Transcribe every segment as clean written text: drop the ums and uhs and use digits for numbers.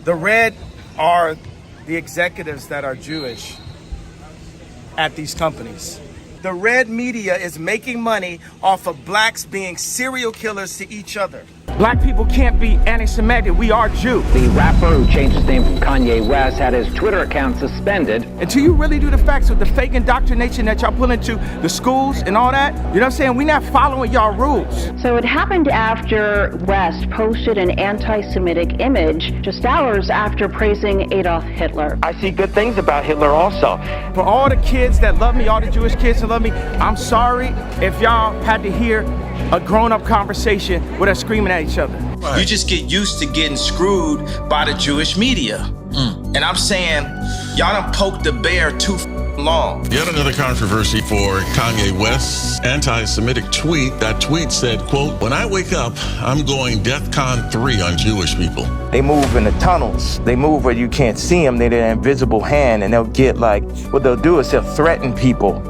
The red are the executives that are Jewish at these companies. The red media is making money off of blacks being serial killers to each other. Black people can't be anti-Semitic. We are Jews. The rapper who changed his name from Kanye West had his Twitter account suspended. Until you really do the facts with the fake indoctrination that y'all pull into the schools and all that, you know what I'm saying? We're not following y'all rules. So it happened after West posted an anti-Semitic image just hours after praising Adolf Hitler. I see good things about Hitler also. For all the kids that love me, all the Jewish kids that love me, I'm sorry if y'all had to hear a grown-up conversation with us screaming at each other. You just get used to getting screwed by the Jewish media. And I'm saying, y'all done poked the bear too long. Yet another controversy for Kanye West's anti-Semitic tweet. That tweet said, quote, "When I wake up, I'm going DEFCON 3 on Jewish people." They move in the tunnels. They move where you can't see them. They're an invisible hand, and they'll get what they'll do is they'll threaten people.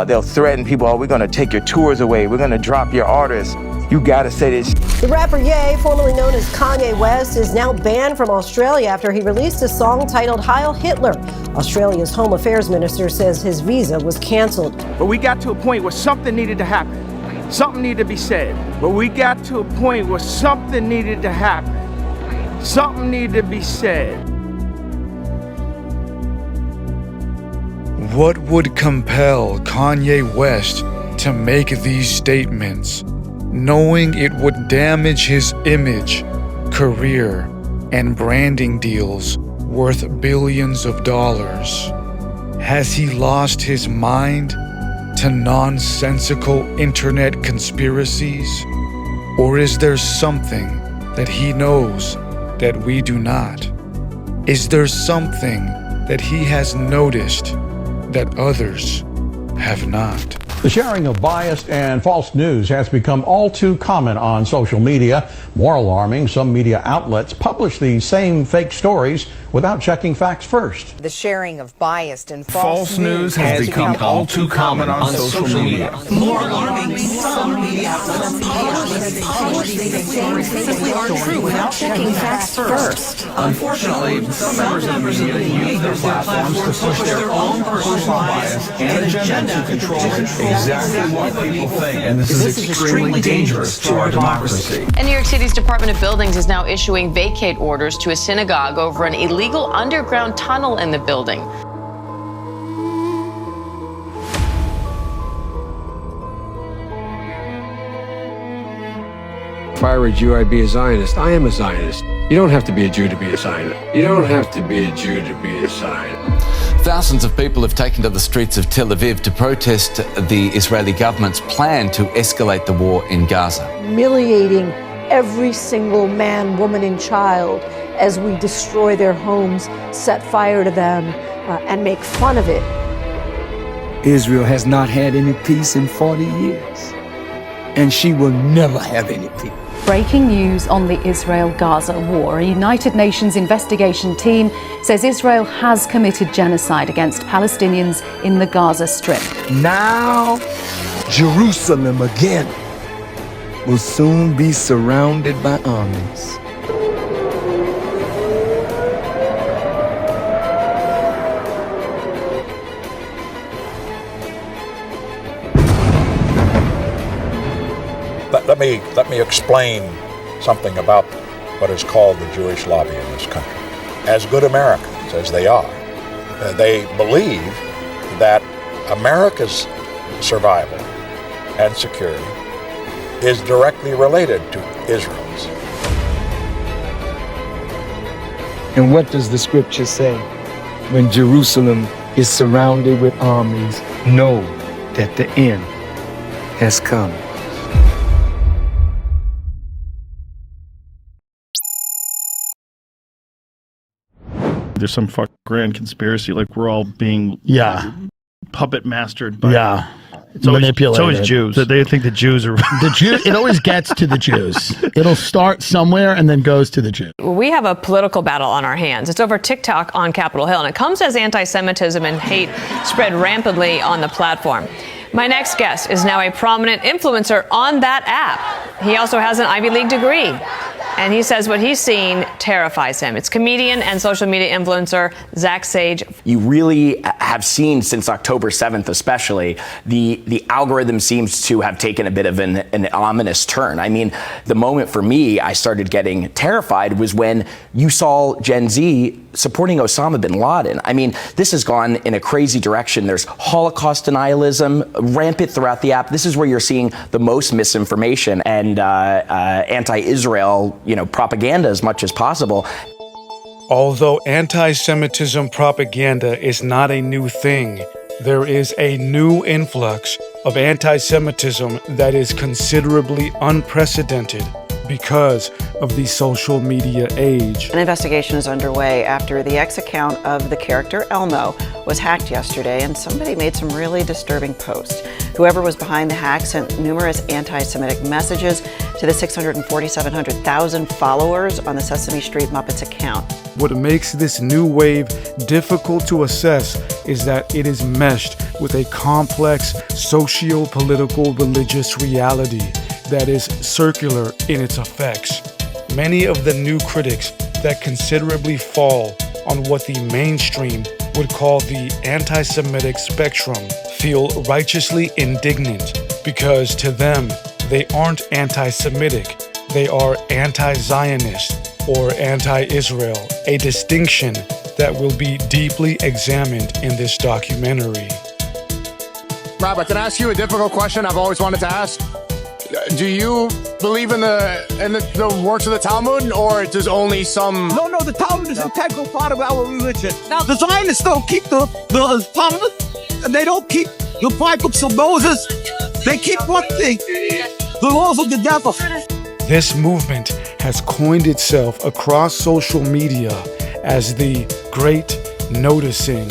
They'll threaten people, "Oh, we're going to take your tours away. We're going to drop your artists. You got to say this." The rapper Ye, formerly known as Kanye West, is now banned from Australia after he released a song titled Heil Hitler. Australia's Home Affairs Minister says his visa was canceled. But we got to a point where something needed to happen. Something needed to be said. But we got to a point where something needed to happen. Something needed to be said. What would compel Kanye West to make these statements, knowing it would damage his image, career, and branding deals worth billions of dollars? Has he lost his mind to nonsensical internet conspiracies? Or is there something that he knows that we do not? Is there something that he has noticed that others have not? The sharing of biased and false news has become all too common on social media. More alarming, some media outlets publish these same fake stories without checking facts first. The sharing of biased and false news has become all too common on social media. More alarming, some media outlets publish these same fake stories without checking facts first. Unfortunately, some members of the media use their platforms to push their own personal bias and agenda to control exactly what people think, and this is extremely dangerous to our democracy. And New York City's Department of Buildings is now issuing vacate orders to a synagogue over an illegal underground tunnel in the building. If I were a Jew, I'd be a Zionist. I am a Zionist. You don't have to be a Jew to be a Zionist. You don't have to be a Jew to be a Zionist. Thousands of people have taken to the streets of Tel Aviv to protest the Israeli government's plan to escalate the war in Gaza. Humiliating every single man, woman, and child as we destroy their homes, set fire to them, and make fun of it. Israel has not had any peace in 40 years, and she will never have any peace. Breaking news on the Israel-Gaza war. A United Nations investigation team says Israel has committed genocide against Palestinians in the Gaza Strip. Now, Jerusalem again will soon be surrounded by armies. Let me explain something about what is called the Jewish lobby in this country. As good Americans as they are, they believe that America's survival and security is directly related to Israel's. And what does the scripture say? When Jerusalem is surrounded with armies, know that the end has come. There's some grand conspiracy, like we're all being puppet mastered by manipulated. It's always Jews. They think the Jews are the Jew. It always gets to the Jews. It'll start somewhere and then goes to the Jews. We have a political battle on our hands. It's over TikTok on Capitol Hill, and it comes as anti-Semitism and hate spread rampantly on the platform. My next guest is now a prominent influencer on that app. He also has an Ivy League degree. And he says what he's seen terrifies him. It's comedian and social media influencer Zach Sage. You really have seen since October 7th especially, the algorithm seems to have taken a bit of an ominous turn. I mean, the moment for me I started getting terrified was when you saw Gen Z supporting Osama bin Laden. I mean, this has gone in a crazy direction. There's Holocaust denialism rampant throughout the app. This is where you're seeing the most misinformation and anti-Israel, propaganda as much as possible. Although anti-Semitism propaganda is not a new thing, there is a new influx of anti-Semitism that is considerably unprecedented because of the social media age. An investigation is underway after the X account of the character Elmo was hacked yesterday, and somebody made some really disturbing posts. Whoever was behind the hack sent numerous anti-Semitic messages to the 700,000 followers on the Sesame Street Muppets account. What makes this new wave difficult to assess is that it is meshed with a complex socio-political religious reality that is circular in its effects. Many of the new critics that considerably fall on what the mainstream would call the anti-Semitic spectrum feel righteously indignant because to them, they aren't anti-Semitic, they are anti-Zionist or anti-Israel, a distinction that will be deeply examined in this documentary. Rabbi, can I ask you a difficult question I've always wanted to ask? Do you believe in the works of the Talmud, or does only some... No, the Talmud is an integral part of our religion. Now, the Zionists don't keep the Talmud, and they don't keep the 5 books of Moses. They keep one thing, the laws of the devil. This movement has coined itself across social media as the Great Noticing,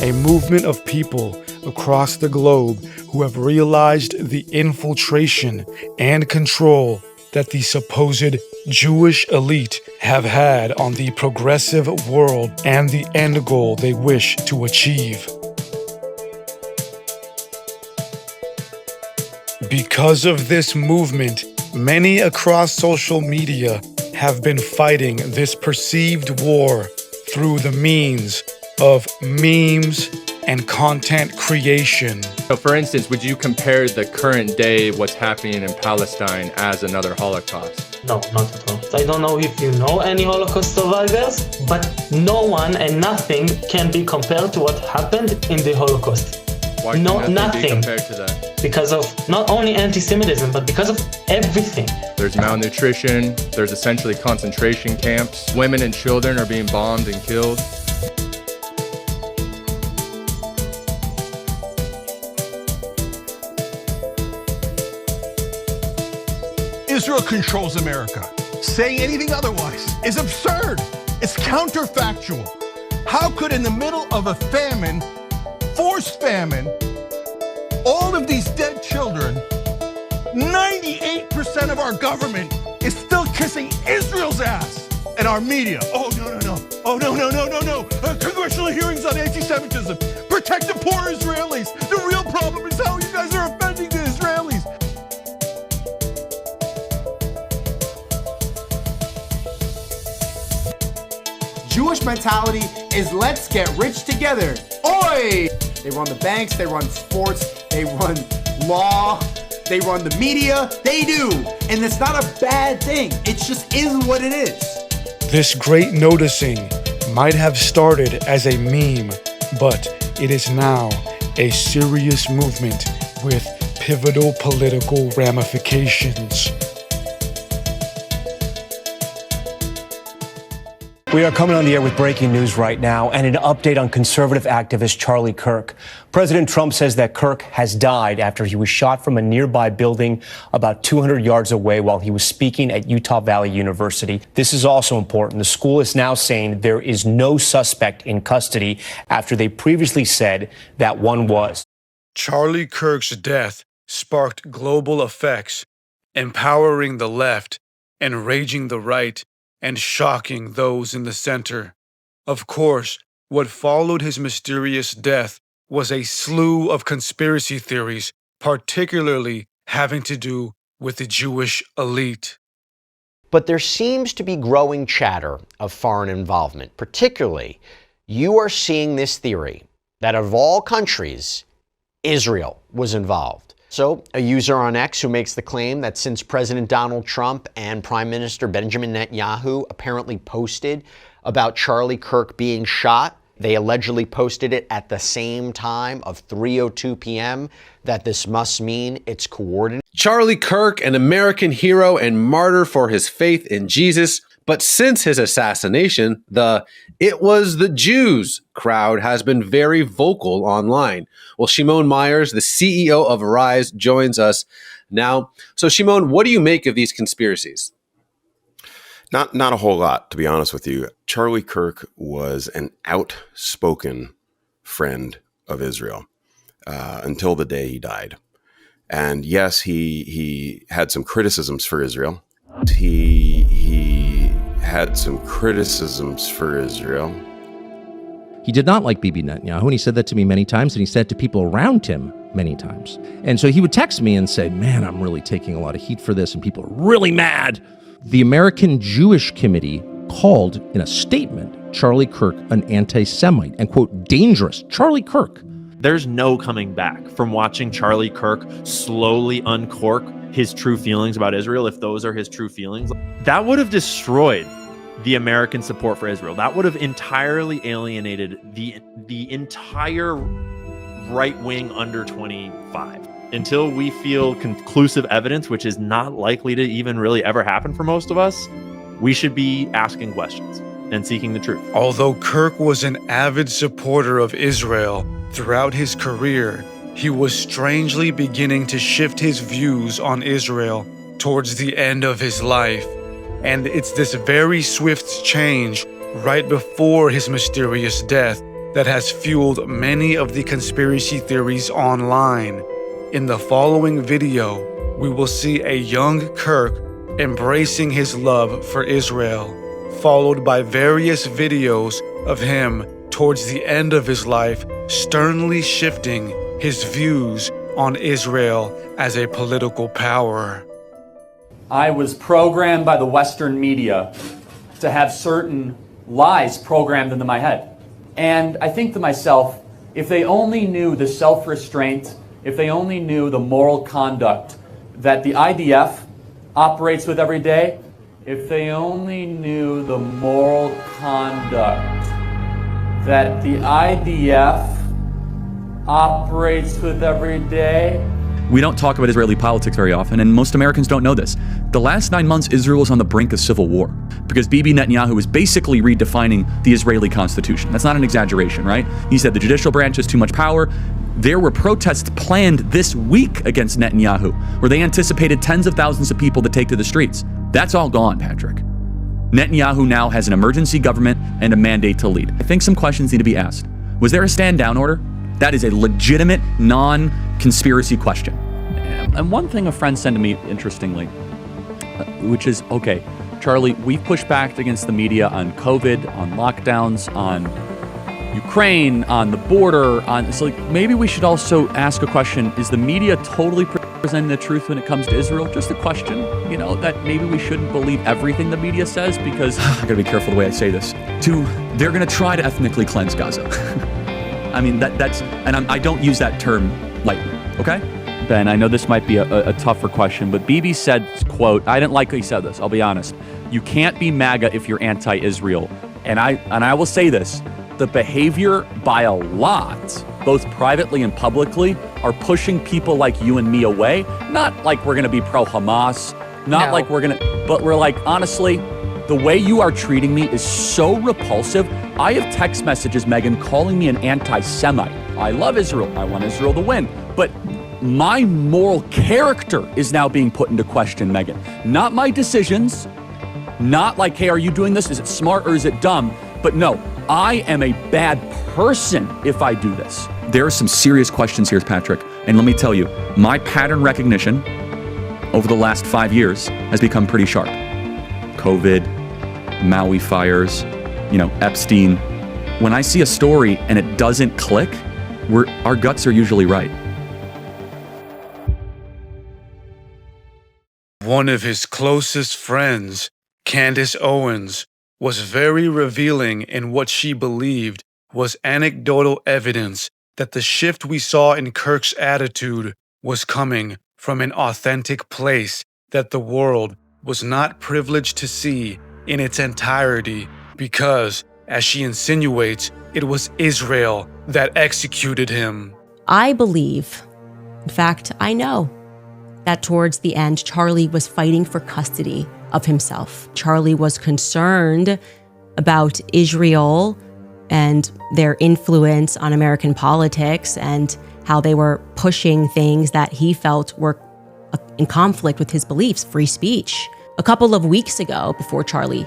a movement of people across the globe who have realized the infiltration and control that the supposed Jewish elite have had on the progressive world and the end goal they wish to achieve. Because of this movement, many across social media have been fighting this perceived war through the means of memes and content creation. So for instance, would you compare the current day, what's happening in Palestine, as another Holocaust? No, not at all. I don't know if you know any Holocaust survivors, but no one and nothing can be compared to what happened in the Holocaust. Why can nothing be compared to that? Because of not only anti-Semitism, but because of everything. There's malnutrition, there's essentially concentration camps, women and children are being bombed and killed. Israel controls America. Saying anything otherwise is absurd. It's counterfactual. How could, in the middle of a famine, forced famine, all of these dead children, 98% of our government is still kissing Israel's ass, and our media, oh no, congressional hearings on anti-Semitism, protect the poor Israelis. The real problem is how you guys are offending the Israelis. Jewish mentality is let's get rich together. Oi! They run the banks, they run sports, they run law, they run the media. They do. And it's not a bad thing. It just is what it is. This Great Noticing might have started as a meme, but it is now a serious movement with pivotal political ramifications. We are coming on the air with breaking news right now and an update on conservative activist Charlie Kirk. President Trump says that Kirk has died after he was shot from a nearby building about 200 yards away while he was speaking at Utah Valley University. This is also important. The school is now saying there is no suspect in custody after they previously said that one was. Charlie Kirk's death sparked global effects, empowering the left, enraging the right, and shocking those in the center. Of course, what followed his mysterious death was a slew of conspiracy theories, particularly having to do with the Jewish elite. But there seems to be growing chatter of foreign involvement. Particularly, you are seeing this theory that of all countries, Israel was involved. So, a user on X who makes the claim that since President Donald Trump and Prime Minister Benjamin Netanyahu apparently posted about Charlie Kirk being shot, they allegedly posted it at the same time of 3:02 p.m., that this must mean it's coordinated. Charlie Kirk, an American hero and martyr for his faith in Jesus, but since his assassination, "it was the Jews" crowd has been very vocal online. Well, Shimon Myers, the CEO of Arise, joins us now. So, Shimon, what do you make of these conspiracies? Not a whole lot, to be honest with you. Charlie Kirk was an outspoken friend of Israel until the day he died. And yes, he had some criticisms for Israel. He had some criticisms for Israel. He did not like Bibi Netanyahu, and he said that to me many times, and he said it to people around him many times. And so he would text me and say, "Man, I'm really taking a lot of heat for this, and people are really mad." The American Jewish Committee called in a statement Charlie Kirk an anti-Semite and, quote, dangerous. Charlie Kirk. There's no coming back from watching Charlie Kirk slowly uncork his true feelings about Israel, if those are his true feelings. That would have destroyed the American support for Israel. That would have entirely alienated the entire right wing under 25. Until we feel conclusive evidence, which is not likely to even really ever happen for most of us, we should be asking questions and seeking the truth. Although Kirk was an avid supporter of Israel throughout his career, he was strangely beginning to shift his views on Israel towards the end of his life. And it's this very swift change right before his mysterious death that has fueled many of the conspiracy theories online. In the following video, we will see a young Kirk embracing his love for Israel, followed by various videos of him towards the end of his life sternly shifting his views on Israel as a political power. I was programmed by the Western media to have certain lies programmed into my head. And I think to myself, if they only knew the self-restraint, if they only knew the moral conduct that the IDF operates with every day, if they only knew the moral conduct that the IDF operates with every day. We don't talk about Israeli politics very often, and most Americans don't know this. The last 9 months, Israel is on the brink of civil war because Bibi Netanyahu is basically redefining the Israeli constitution. That's not an exaggeration, right? He said the judicial branch has too much power. There were protests planned this week against Netanyahu, where they anticipated tens of thousands of people to take to the streets. That's all gone, Patrick. Netanyahu now has an emergency government and a mandate to lead. I think some questions need to be asked. Was there a stand-down order? That is a legitimate, non-conspiracy question. And one thing a friend said to me, interestingly, which is, okay, Charlie, we've pushed back against the media on COVID, on lockdowns, on Ukraine, on the border, on, so like, maybe we should also ask a question, is the media totally presenting the truth when it comes to Israel? Just a question, you know, that maybe we shouldn't believe everything the media says, because I gotta be careful the way I say this. They're gonna try to ethnically cleanse Gaza. I mean, I don't use that term lightly, okay? Ben, I know this might be a tougher question, but Bibi said, quote, I didn't like how he said this, I'll be honest. You can't be MAGA if you're anti-Israel. And I will say this, the behavior by a lot, both privately and publicly, are pushing people like you and me away. Not like we're gonna be pro-Hamas, not like we're gonna, but we're like, honestly, the way you are treating me is so repulsive. I have text messages, Megan, calling me an anti-Semite. I love Israel, I want Israel to win. But my moral character is now being put into question, Megan. Not my decisions, not like, hey, are you doing this? Is it smart or is it dumb? But no, I am a bad person if I do this. There are some serious questions here, Patrick. And let me tell you, my pattern recognition over the last 5 years has become pretty sharp. COVID, Maui fires, Epstein. When I see a story and it doesn't click, our guts are usually right. One of his closest friends Candace Owens, was very revealing in what she believed was anecdotal evidence that the shift we saw in Kirk's attitude was coming from an authentic place that the world was not privileged to see in its entirety because, as she insinuates, it was Israel that executed him. I believe, in fact, I know, that towards the end, Charlie was fighting for custody of himself. Charlie was concerned about Israel and their influence on American politics and how they were pushing things that he felt were in conflict with his beliefs, free speech. A couple of weeks ago, before Charlie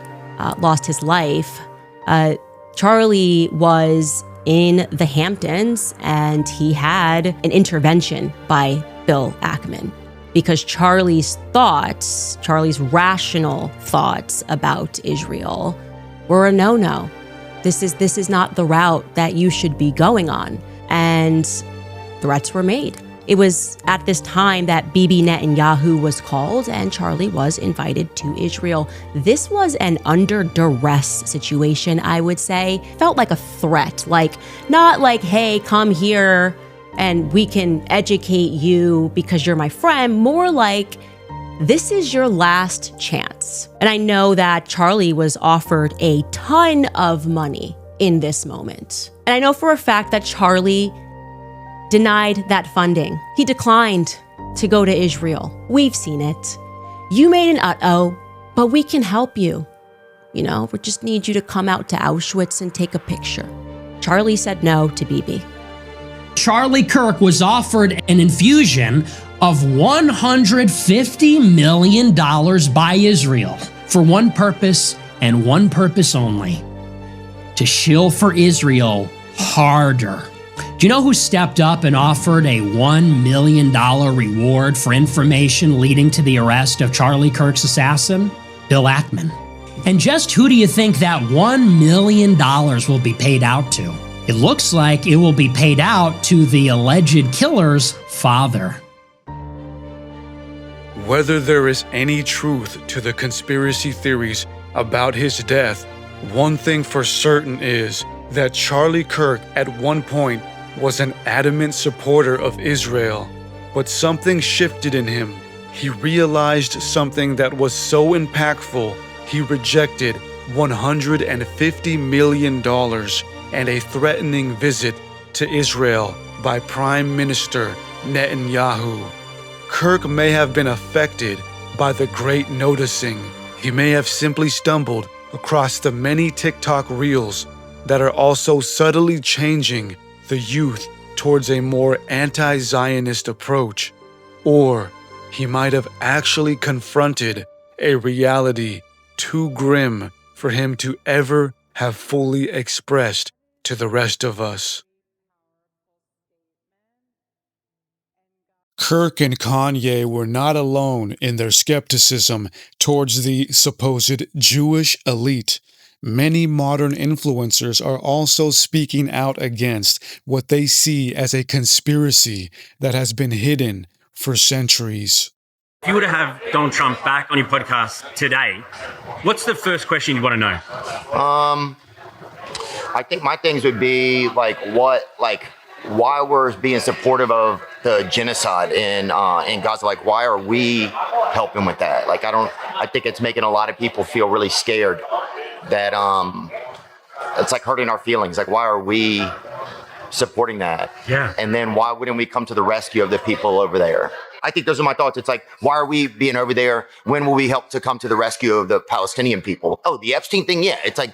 lost his life, Charlie was in the Hamptons and he had an intervention by Bill Ackman because Charlie's rational thoughts about Israel were a no-no. This is not the route that you should be going on. And threats were made. It was at this time that Bibi Netanyahu was called and Charlie was invited to Israel. This was an under duress situation, I would say. Felt like a threat, not like, hey, come here and we can educate you because you're my friend. More like, this is your last chance. And I know that Charlie was offered a ton of money in this moment. And I know for a fact that Charlie denied that funding. He declined to go to Israel. We've seen it. You made an uh-oh, but we can help you. We just need you to come out to Auschwitz and take a picture. Charlie said no to Bibi. Charlie Kirk was offered an infusion of $150 million by Israel for one purpose and one purpose only: to shill for Israel harder. Do you know who stepped up and offered a $1 million reward for information leading to the arrest of Charlie Kirk's assassin? Bill Ackman. And just who do you think that $1 million will be paid out to? It looks like it will be paid out to the alleged killer's father. Whether there is any truth to the conspiracy theories about his death, one thing for certain is that Charlie Kirk at one point was an adamant supporter of Israel, but something shifted in him. He realized something that was so impactful, he rejected $150 million and a threatening visit to Israel by Prime Minister Netanyahu. Kirk may have been affected by the great noticing. He may have simply stumbled across the many TikTok reels that are also subtly changing the youth towards a more anti-Zionist approach. Or he might have actually confronted a reality too grim for him to ever have fully expressed to the rest of us. Kirk and Kanye were not alone in their skepticism towards the supposed Jewish elite. Many modern influencers are also speaking out against what they see as a conspiracy that has been hidden for centuries. If you were to have Donald Trump back on your podcast today, what's the first question you want to know? I think my things would be why we're being supportive of the genocide in Gaza. Why are we helping with that? I think it's making a lot of people feel really scared that it's hurting our feelings. Why are we supporting that? Yeah. And then why wouldn't we come to the rescue of the people over there? I think those are my thoughts. It's why are we being over there? When will we help to come to the rescue of the Palestinian people? Oh, the Epstein thing? Yeah. It's I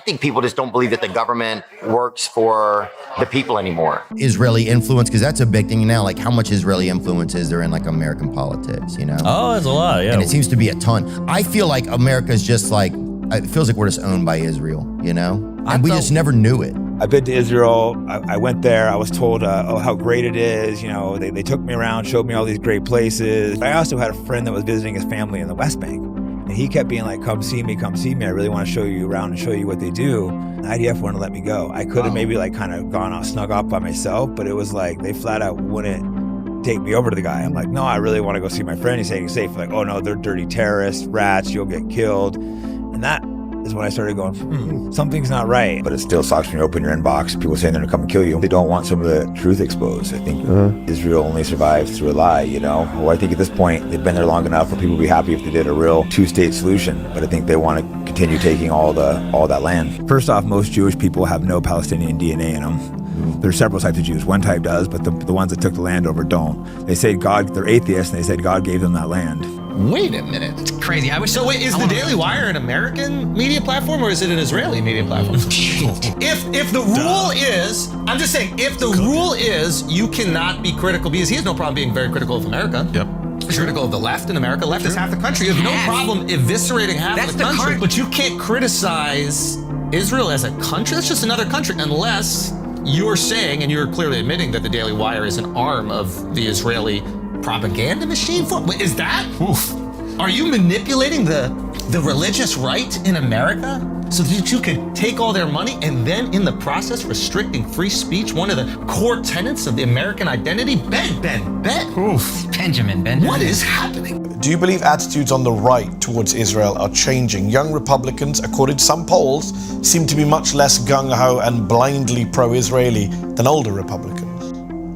think people just don't believe that the government works for the people anymore. Israeli influence, because that's a big thing now. How much Israeli influence is there in American politics, Oh, there's a lot, yeah. And it seems to be a ton. I feel like America's just it feels like we're just owned by Israel, And we just never knew it. I've been to Israel. I went there. I was told how great it is. They took me around, showed me all these great places. I also had a friend that was visiting his family in the West Bank. And he kept being come see me, come see me. I really want to show you around and show you what they do. The IDF wouldn't let me go. I could have maybe kind of gone out, snug off by myself, but it was they flat out wouldn't take me over to the guy. I'm like, no, I really want to go see my friend. He's saying he's safe. Like, oh no, they're dirty terrorists, rats, you'll get killed. And that is when I started going, something's not right. But it still sucks when you open your inbox, people saying they're gonna come and kill you. They don't want some of the truth exposed. I think Israel only survives through a lie, you know? Well, I think at this point, they've been there long enough for people to be happy if they did a real two-state solution. But I think they want to continue taking all that land. First off, most Jewish people have no Palestinian DNA in them. There's several types of Jews. One type does, but the ones that took the land over don't. They say they're atheists, and they said God gave them that land. Wait a minute. It's crazy. Is the Daily Wire an American media platform or is it an Israeli media platform? If the rule is, I'm just saying, if the rule is you cannot be critical, because he has no problem being very critical of America. Yep. He's critical of the left in America. Left is half the country. You have no problem eviscerating half of the country. But you can't criticize Israel as a country. That's just another country unless you're saying, and you're clearly admitting, that the Daily Wire is an arm of the Israeli propaganda machine. Is that? Oof. Are you manipulating the religious right in America so that you could take all their money and then in the process restricting free speech, one of the core tenets of the American identity? Ben. Oof. Benjamin. What is happening? Do you believe attitudes on the right towards Israel are changing? Young Republicans, according to some polls, seem to be much less gung-ho and blindly pro-Israeli than older Republicans.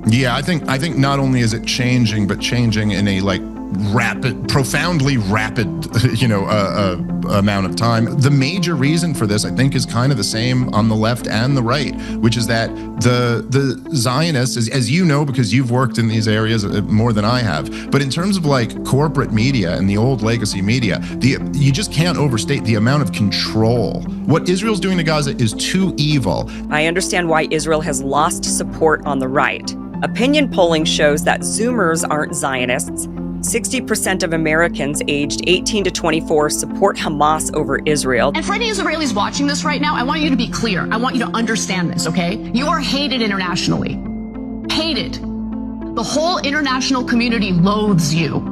Yeah, I think not only is it changing, but changing in a profoundly rapid, amount of time. The major reason for this, I think, is kind of the same on the left and the right, which is that the Zionists, as you know, because you've worked in these areas more than I have, but in terms of corporate media and the old legacy media, you just can't overstate the amount of control. What Israel's doing to Gaza is too evil. I understand why Israel has lost support on the right. Opinion polling shows that Zoomers aren't Zionists. 60% of Americans aged 18 to 24 support Hamas over Israel. And for any Israelis watching this right now, I want you to be clear. I want you to understand this, okay? You are hated internationally. Hated. The whole international community loathes you.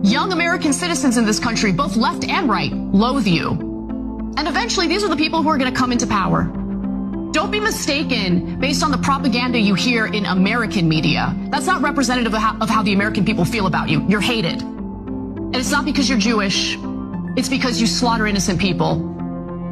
Young American citizens in this country, both left and right, loathe you. And eventually, these are the people who are going to come into power. Don't be mistaken based on the propaganda you hear in American media. That's not representative of how the American people feel about you. You're hated. And it's not because you're Jewish. It's because you slaughter innocent people.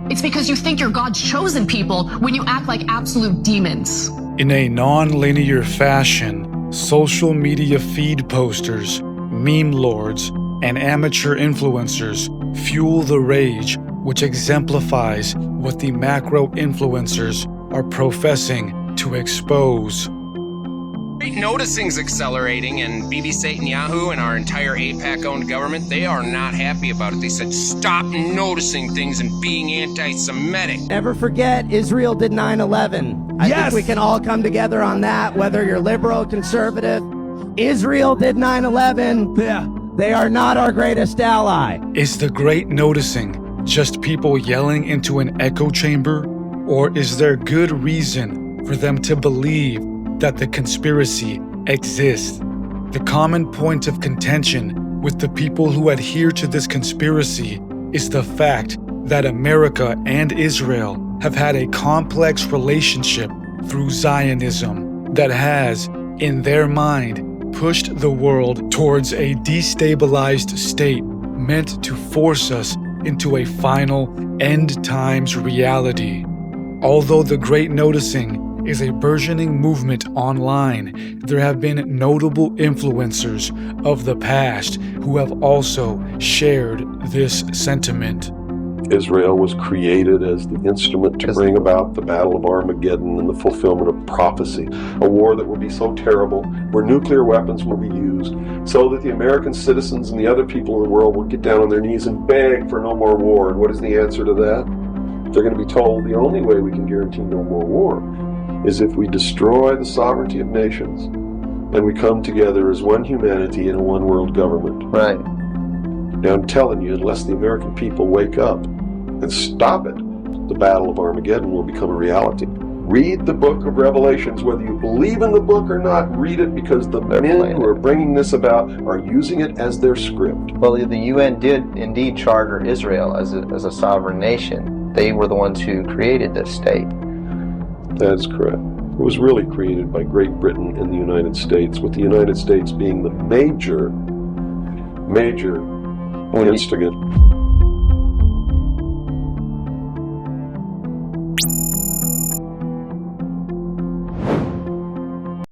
It's because you think you're God's chosen people when you act like absolute demons. In a non-linear fashion, social media feed posters, meme lords, and amateur influencers fuel the rage, which exemplifies what the macro influencers are professing to expose. Noticing's accelerating, and Bibi Netanyahu and our entire AIPAC-owned government, they are not happy about it. They said, stop noticing things and being anti-Semitic. Never forget, Israel did 9/11. I think we can all come together on that, whether you're liberal, conservative. Israel did 9/11. Yeah. They are not our greatest ally. Is the great noticing just people yelling into an echo chamber? Or is there good reason for them to believe that the conspiracy exists? The common point of contention with the people who adhere to this conspiracy is the fact that America and Israel have had a complex relationship through Zionism that has, in their mind, pushed the world towards a destabilized state meant to force us into a final end times reality. Although the Great Noticing is a burgeoning movement online, there have been notable influencers of the past who have also shared this sentiment. Israel was created as the instrument to bring about the Battle of Armageddon and the fulfillment of prophecy, a war that would be so terrible, where nuclear weapons will be used, so that the American citizens and the other people in the world will get down on their knees and beg for no more war. And what is the answer to that? They're going to be told the only way we can guarantee no more war is if we destroy the sovereignty of nations and we come together as one humanity in a one world government. Right. Now I'm telling you, unless the American people wake up and stop it, the Battle of Armageddon will become a reality. Read the book of Revelations, whether you believe in the book or not, read it, because the men who are bringing this about are using it as their script. Well, the UN did indeed charter Israel as a sovereign nation. They were the ones who created this state. That is correct. It was really created by Great Britain and the United States, with the United States being the major instigant.